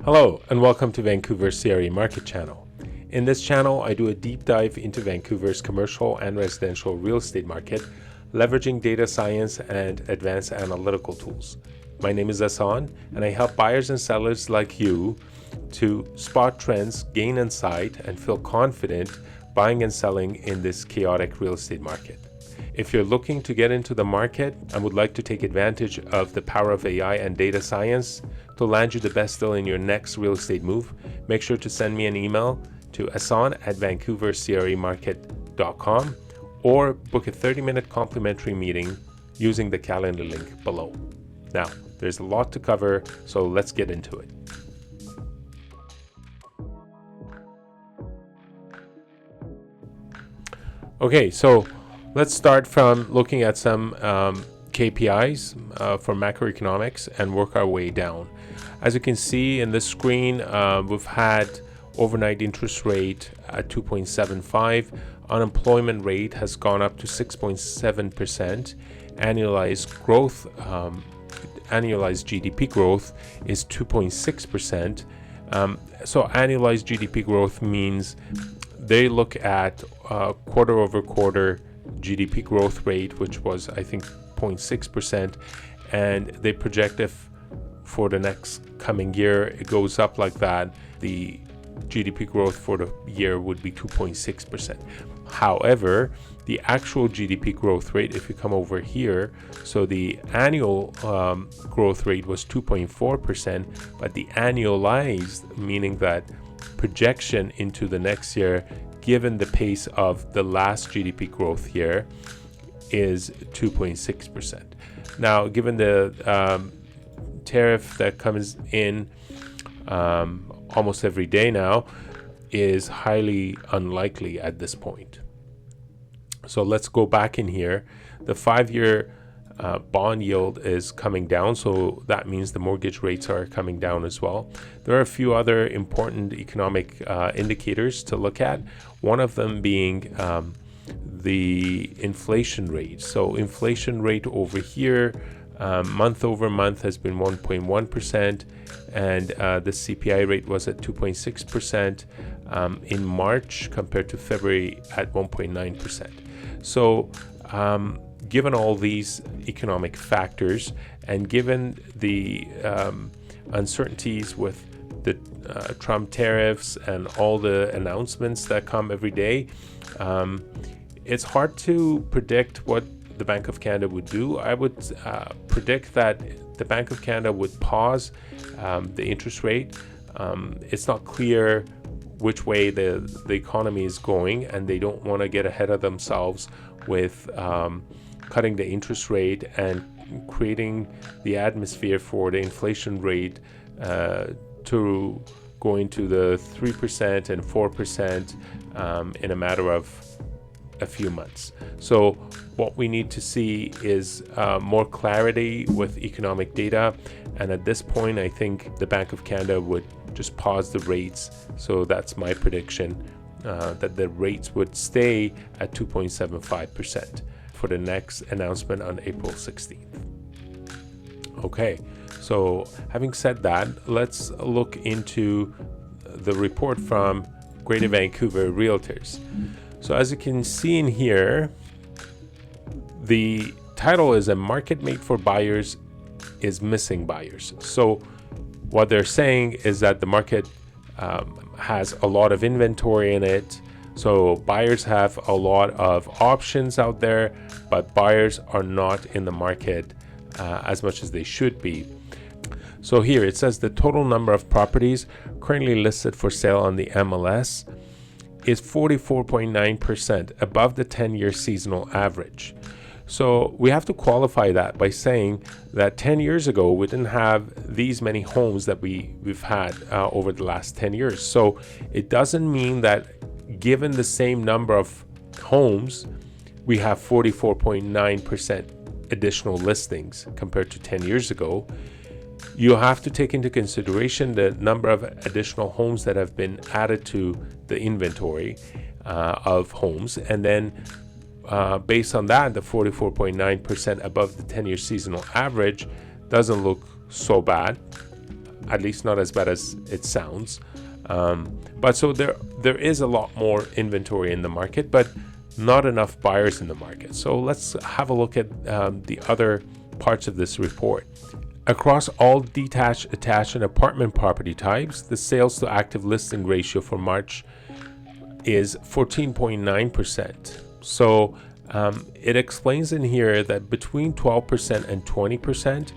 Hello and welcome to Vancouver CRE Market Channel. In this channel, I do a deep dive into Vancouver's commercial and residential real estate market, leveraging data science and advanced analytical tools. My name is Hassan, and I help buyers and sellers like you to spot trends, gain insight, and feel confident buying and selling in this chaotic real estate market. If you're looking to get into the market and would like to take advantage of the power of AI and data science to land you the best deal in your next real estate move, make sure to send me an email to hassan@vancouvercremarket.com or book a 30-minute complimentary meeting using the calendar link below. Now, there's a lot to cover, so let's get into it. Okay, so let's start from looking at some KPIs for macroeconomics and work our way down. As you can see in this screen, we've had overnight interest rate at 2.75. Unemployment rate has gone up to 6.7%. Annualized growth, annualized GDP growth is 2.6%. So annualized GDP growth means they look at quarter over quarter GDP growth rate, which was, I think, 0.6%, and they project if for the next coming year it goes up like that, the GDP growth for the year would be 2.6%. However, the actual GDP growth rate, if you come over here, so the annual growth rate was 2.4%, but the annualized, meaning that projection into the next year, given the pace of the last GDP growth year, is 2.6%. Now, given the tariff that comes in almost every day now, is highly unlikely at this point. So let's go back in here. The 5-year bond yield is coming down, so that means the mortgage rates are coming down as well. There are a few other important economic indicators to look at, one of them being the inflation rate. So inflation rate over here, month over month, has been 1.1%, and the CPI rate was at 2.6% in March compared to February at 1.9%. So given all these economic factors and given the uncertainties with the Trump tariffs and all the announcements that come every day, it's hard to predict what the Bank of Canada would do. I would predict that the Bank of Canada would pause the interest rate. It's not clear which way the economy is going, and they don't want to get ahead of themselves with cutting the interest rate and creating the atmosphere for the inflation rate to go into the 3% and 4% in a matter of a few months. So what we need to see is more clarity with economic data, and at this point I think the Bank of Canada would just pause the rates. So that's my prediction, that the rates would stay at 2.75% for the next announcement on April 16th. Okay, so having said that, let's look into the report from Greater Vancouver Realtors. So as you can see in here, the title is "A Market Made for Buyers is Missing Buyers." So what they're saying is that the market has a lot of inventory in it. So buyers have a lot of options out there, but buyers are not in the market as much as they should be. So here it says the total number of properties currently listed for sale on the MLS is 44.9% above the 10-year seasonal average. So we have to qualify that by saying that 10 years ago, we didn't have these many homes that we've had over the last 10 years. So it doesn't mean that given the same number of homes, we have 44.9% additional listings compared to 10 years ago. You have to take into consideration the number of additional homes that have been added to the inventory of homes, and then based on that, the 44.9% above the 10-year seasonal average doesn't look so bad. at least not as bad as it sounds. But so there is a lot more inventory in the market, but not enough buyers in the market. So let's have a look at the other parts of this report. Across all detached, attached, and apartment property types, the sales to active listing ratio for March is 14.9%. So it explains in here that between 12% and 20%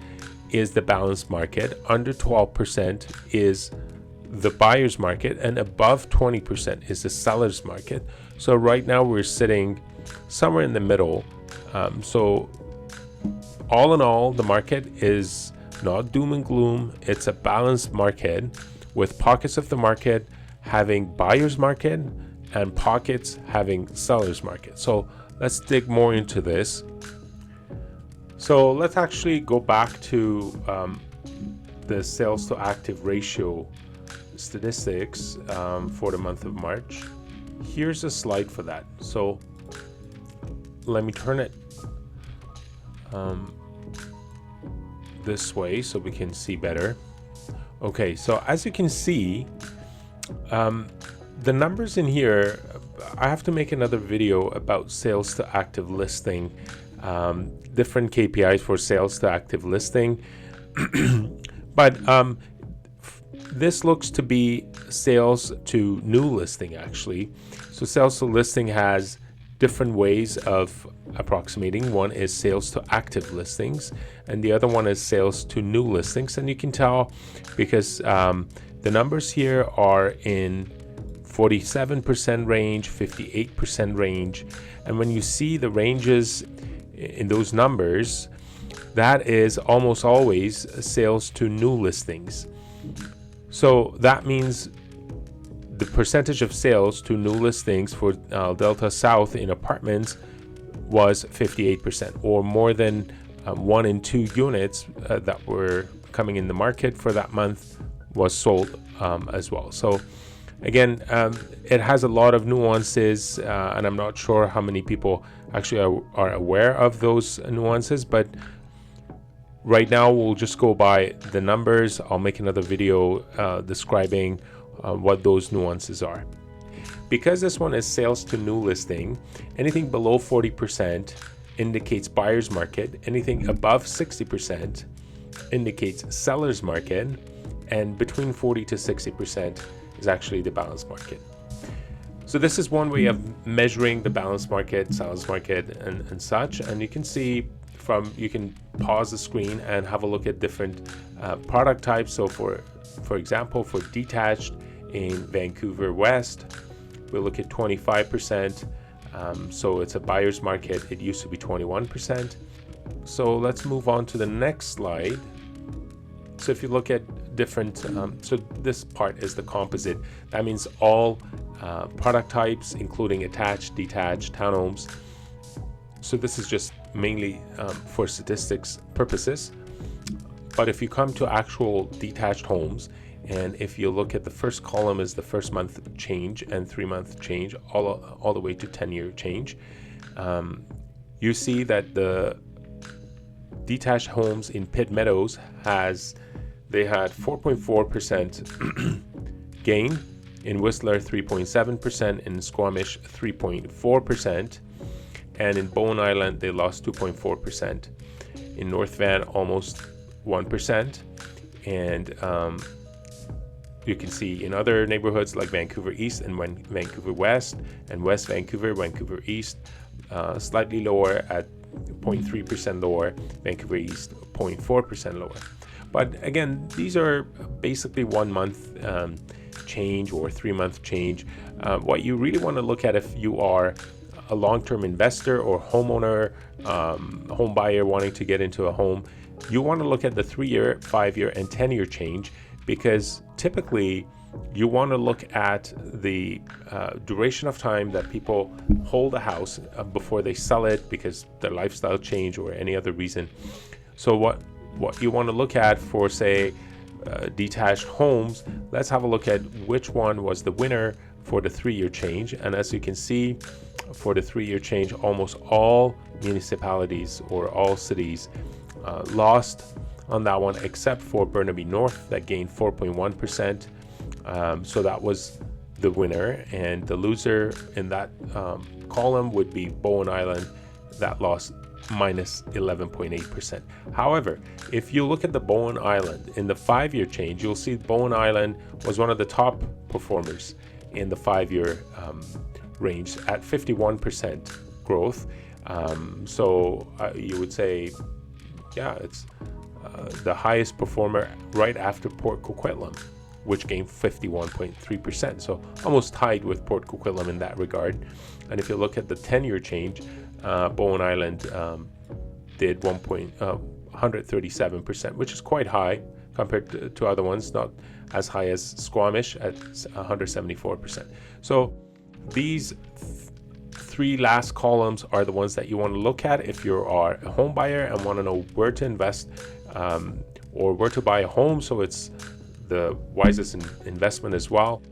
is the balanced market, under 12% is the buyer's market, and above 20% is the seller's market. So right now we're sitting somewhere in the middle. So all in all, the market is not doom and gloom. It's a balanced market with pockets of the market having buyer's market and pockets having seller's market. So let's dig more into this. So let's actually go back to the sales to active ratio statistics for the month of March. Here's a slide for that. So let me turn it this way so we can see better. Okay, so as you can see, the numbers in here, I have to make another video about sales to active listing, different KPIs for sales to active listing. But this looks to be sales to new listing actually. So sales to listing has different ways of approximating. One is sales to active listings, and the other one is sales to new listings. And you can tell because the numbers here are in 47% range, 58% range. And when you see the ranges in those numbers, that is almost always sales to new listings. So that means the percentage of sales to new listings for Delta South in apartments was 58%, or more than 1 in 2 units that were coming in the market for that month was sold as well. So again, it has a lot of nuances, and I'm not sure how many people actually are aware of those nuances, but right now we'll just go by the numbers. I'll make another video describing what those nuances are. Because this one is sales to new listing, anything below 40% indicates buyer's market, anything above 60% indicates seller's market, and between 40 to 60% is actually the balanced market. So this is one way of measuring the balanced market, seller's market, and such. And you can see you can pause the screen and have a look at different product types. So for example, for detached in Vancouver West, we'll look at 25%. So it's a buyer's market. It used to be 21%. So let's move on to the next slide. So if you look at different, so this part is the composite. That means all product types, including attached, detached, townhomes. So this is just mainly for statistics purposes. But if you come to actual detached homes, and if you look at the first column is the first month change and 3-month change, all the way to 10-year change, you see that the detached homes in Pitt Meadows they had 4.4% gain, in Whistler 3.7%, in Squamish 3.4%, and in Bowen Island they lost 2.4%. In North Van almost 1%, and you can see in other neighborhoods like Vancouver East and Vancouver West and West Vancouver, Vancouver East slightly lower at 0.3% lower, Vancouver East 0.4% lower. But again, these are basically 1 month change or 3-month change. What you really want to look at if you are a long-term investor or homeowner, home buyer wanting to get into a home, you want to look at the 3-year, 5-year, and 10-year change, because typically you want to look at the duration of time that people hold a house before they sell it because their lifestyle change or any other reason. So what you want to look at for, say, detached homes, let's have a look at which one was the winner for the 3-year change. And as you can see, for the 3-year change, almost all municipalities or all cities lost on that one, except for Burnaby North that gained 4.1%. So that was the winner, and the loser in that column would be Bowen Island that lost minus 11.8%. However, if you look at the Bowen Island in the 5-year change, you'll see Bowen Island was one of the top performers in the 5-year range at 51% growth. So you would say, yeah, it's the highest performer right after Port Coquitlam, which gained 51.3%. So almost tied with Port Coquitlam in that regard. And if you look at the 10-year change, Bowen Island did 137%, which is quite high compared to other ones, not as high as Squamish at 174%. So these 3 last columns are the ones that you want to look at if you are a home buyer and want to know where to invest or where to buy a home, so it's the wisest investment as well.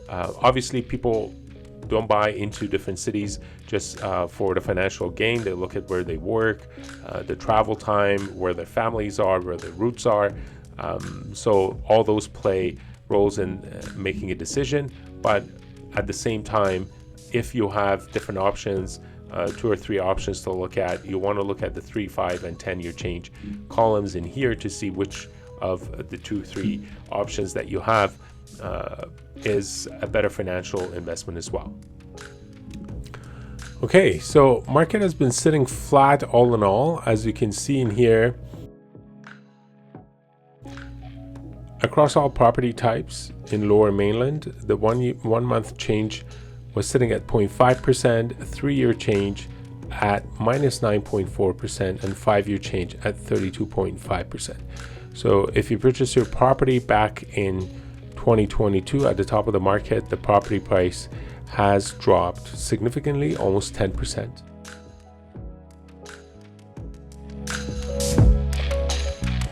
Obviously, people don't buy into different cities just for the financial gain. They look at where they work, the travel time, where their families are, where their roots are. So all those play roles in making a decision. But at the same time, if you have different options, 2 or 3 options to look at, you want to look at the 3, 5, and 10-year change columns in here to see which of the 2, 3 options that you have is a better financial investment as well. Okay, so market has been sitting flat all in all, as you can see in here. Across all property types in Lower Mainland, the 1 month change was sitting at 0.5%, 3-year change at minus 9.4%, and 5-year change at 32.5%. So if you purchased your property back in 2022 at the top of the market, the property price has dropped significantly, almost 10%.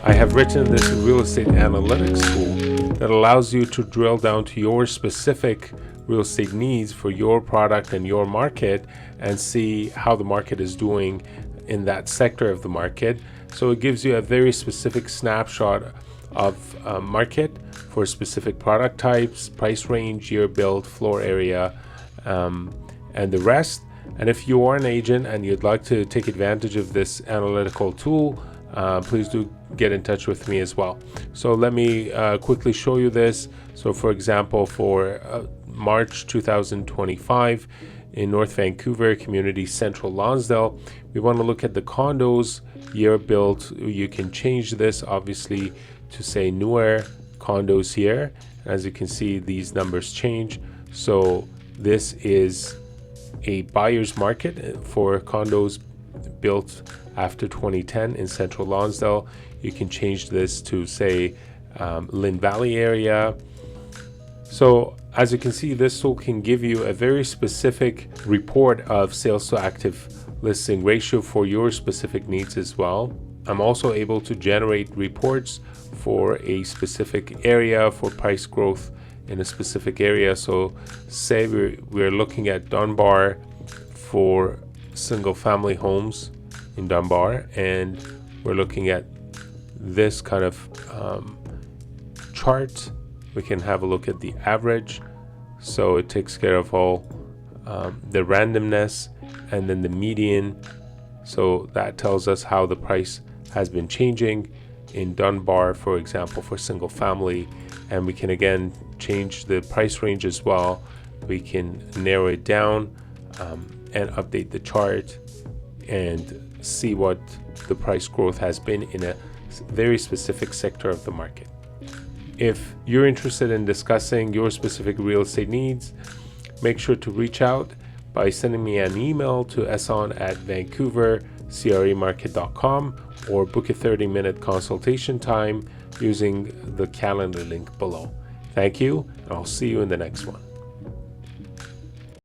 I have written this real estate analytics tool that allows you to drill down to your specific real estate needs for your product and your market and see how the market is doing in that sector of the market. So it gives you a very specific snapshot of market for specific product types, price range, year build, floor area, and the rest. And if you are an agent and you'd like to take advantage of this analytical tool, please do get in touch with me as well. So let me quickly show you this. So for example, for March 2025 in North Vancouver, Community Central Lonsdale, we want to look at the condos, year built. You can change this obviously to say newer condos here. As you can see, these numbers change. So this is a buyer's market for condos built after 2010 in Central Lonsdale. You can change this to say Lynn Valley area. So as you can see, this tool can give you a very specific report of sales to active listing ratio for your specific needs as well. I'm also able to generate reports for a specific area, for price growth in a specific area. So say we're looking at Dunbar for single family homes in Dunbar, and we're looking at this kind of chart. We can have a look at the average. So it takes care of all the randomness, and then the median. So that tells us how the price has been changing in Dunbar, for example, for single family. And we can again change the price range as well. We can narrow it down and update the chart and see what the price growth has been in a very specific sector of the market. If you're interested in discussing your specific real estate needs, make sure to reach out by sending me an email to eson@vancouvercremarket.com or book a 30-minute consultation time using the calendar link below. Thank you, and I'll see you in the next one.